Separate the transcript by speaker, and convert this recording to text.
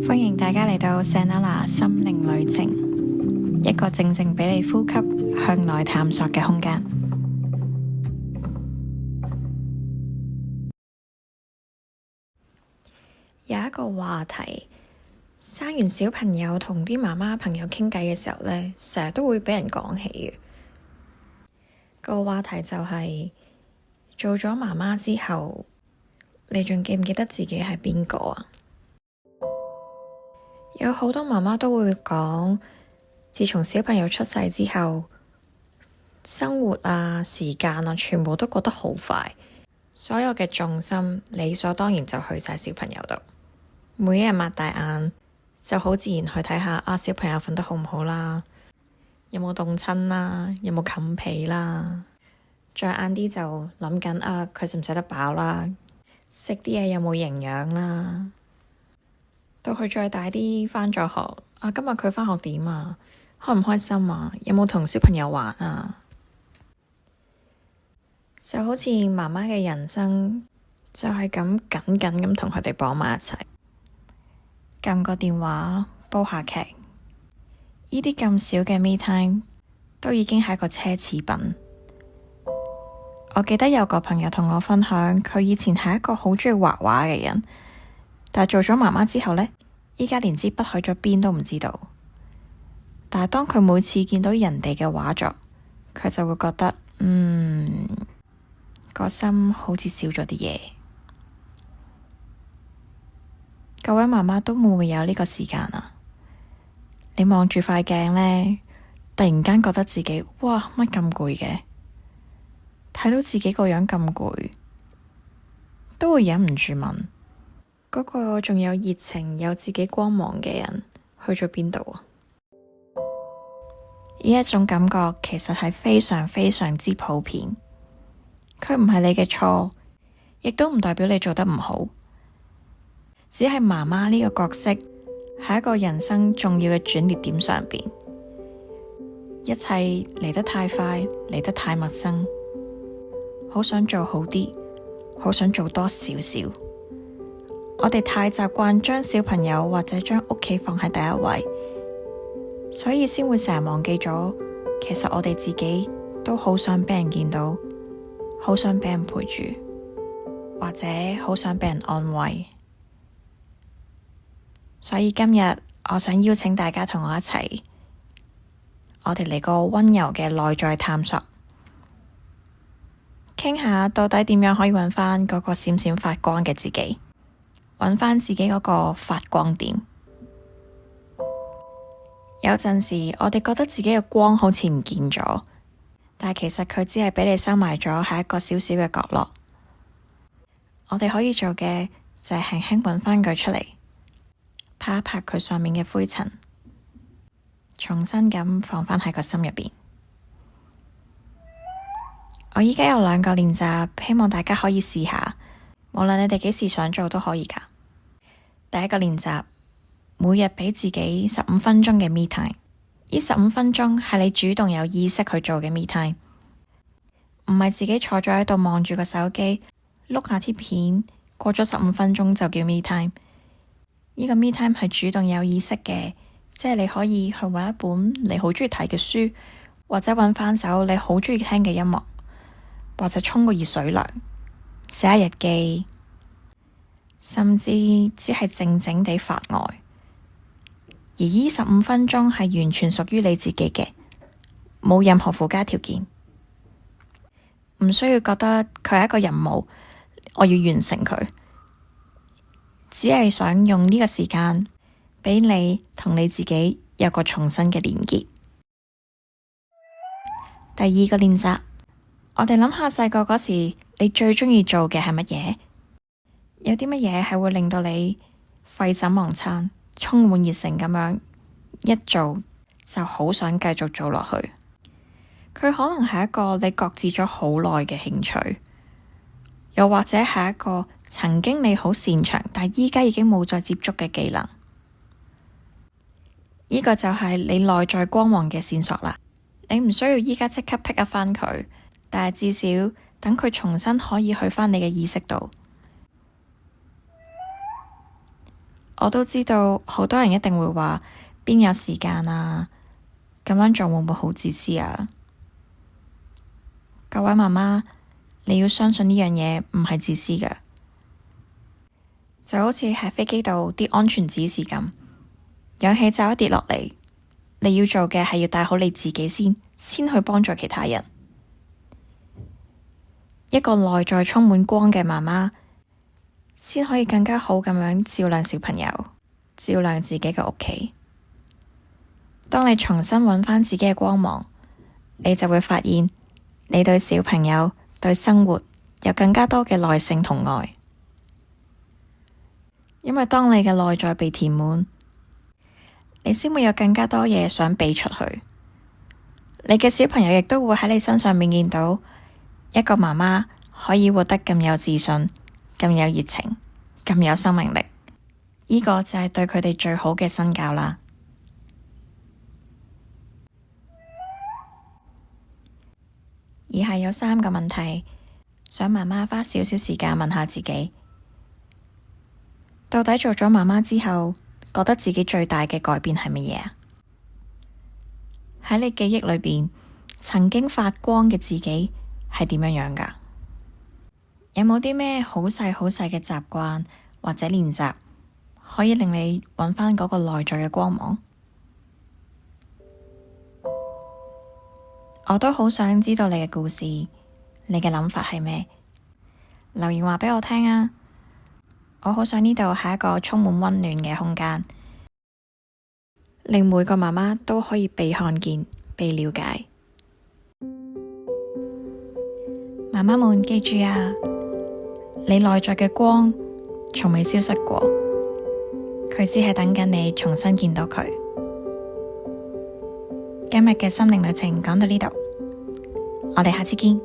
Speaker 1: 歡迎大家嚟到 Sanala 心靈旅程，一個靜靜俾你呼吸、向內探索嘅空間。有一個話題，生完小朋友同啲媽媽朋友傾偈嘅時候呢，成日都會俾人講起嘅。個話題就係做咗媽媽之後，你仲記唔記得自己係邊個啊？有好多媽媽都會講，自從小朋友出世之後，生活啊、時間啊，全部都過得好快，所有嘅重心理所當然就去晒小朋友度。每一日擘大眼，就好自然去睇下小朋友瞓得好唔好啦，有冇凍親啦，有冇冚被啦，再晏啲就諗緊佢食唔食得飽啦，食啲嘢有冇營養啦。到佢再大啲，返咗學，今日佢返學點啊？開唔開心啊？有冇同小朋友玩啊？就好似媽媽嘅人生就係咁緊緊咁同佢哋綁埋一齊，撳個電話，煲下劇，呢啲咁少嘅 me time 都已經係一個奢侈品。我記得有個朋友同我分享，佢以前係一個好鍾意畫畫嘅人。但係做咗媽媽之後呢，依家連支筆去咗邊都唔知道。但係當佢每次見到人哋嘅畫作，佢就會覺得，個心好似少咗啲嘢。各位媽媽都會唔會有呢個時間啊？你望住塊鏡呢，突然間覺得自己，哇，乜咁攰嘅？睇到自己個樣咁攰，都會忍唔住問。嗰個仲有熱情、有自己光芒嘅人去咗邊度啊？呢一種感覺其實係非常非常之普遍，佢唔係你嘅錯，亦都唔代表你做得唔好，只係媽媽呢個角色喺一個人生重要嘅轉捩點上邊，一切嚟得太快，嚟得太陌生，好想做好啲，好想做多少少。我哋太習慣將小朋友或者將屋企放喺第一位，所以先會成日忘記咗，其實我哋自己都好想俾人見到，好想俾人陪住，或者好想俾人安慰。所以今日我想邀請大家同我一齊，我哋嚟個溫柔嘅內在探索，傾下到底點樣可以揾返嗰個閃閃發光嘅自己。揾返自己嗰個發光點。有陣時我哋覺得自己嘅光好似唔見咗，但係其實佢只係俾你收埋咗喺一個小小嘅角落。我哋可以做嘅就係輕輕揾返佢出嚟，拍一拍佢上面嘅灰塵，重新咁放返喺個心入邊。我依家有2個練習，希望大家可以試下。無論你哋幾時想做都可以㗎。第一個練習，每日俾自己15分鐘嘅 me time。呢15分鐘係你主動有意識去做嘅 me time，唔係自己坐咗喺度望住個手機碌下啲片，過咗15分鐘就叫 me time。呢個 me time 係主動有意識嘅，即係你可以去揾一本你好鍾意睇嘅書，或者揾返首你好鍾意聽嘅音樂，或者沖個熱水涼，寫下日記，甚至只係靜靜地發呆。而呢15分鐘係完全屬於你自己嘅，冇任何附加條件，唔需要覺得佢係一個任務，我要完成佢，只係想用呢個時間俾你同你自己有個重新嘅連結。第2個練習，我哋諗下細個嗰時，你最鍾意做嘅係乜嘢？有啲乜嘢係會令到你廢寢忘餐，充滿熱誠咁樣一做就好想繼續做落去？佢可能係一個你擱置咗好耐嘅興趣，又或者係一個曾經你好擅長，但係依家已經冇再接觸嘅技能。呢個就係你內在光芒嘅線索啦。你唔需要依家即刻 pick up 返佢，但係至少等佢重新可以去返你嘅意識度。我都知道好多人一定會話，邊有時間啊？咁樣做會唔會好自私啊？各位媽媽，你要相信呢樣嘢唔係自私㗎，就好似喺飛機度啲安全指示咁，氧氣罩一跌落嚟，你要做嘅係要帶好你自己先去幫助其他人。一個內在充滿光嘅媽媽，先可以更加好咁樣照亮小朋友，照亮自己嘅屋企。當你重新揾返自己嘅光芒，你就會發現你對小朋友、對生活有更加多嘅耐性同愛。因為當你嘅內在被填滿，你先會有更加多嘢想俾出去。你嘅小朋友亦都會喺你身上面見到一個媽媽可以活得咁有自信、咁有熱情、咁有生命力。呢個就係對佢哋最好嘅身教啦。以下有3個問題，想媽媽花少少時間問下自己：到底做咗媽媽之後，覺得自己最大嘅改變係乜嘢啊？喺你記憶裏邊，曾經發光嘅自己係點樣樣㗎？有冇啲咩好細好細嘅習慣或者練習，可以令你揾返嗰個內在嘅光芒？我都好想知道你嘅故事，你嘅諗法係咩？留言話畀我聽啊！我好想呢度係一個充滿溫暖嘅空間，令每個媽媽都可以被看見、被了解。媽媽們記住啊，你內在嘅光從未消失過，佢只係等緊你重新見到佢。今日嘅心靈旅程講到呢度，我哋下次見。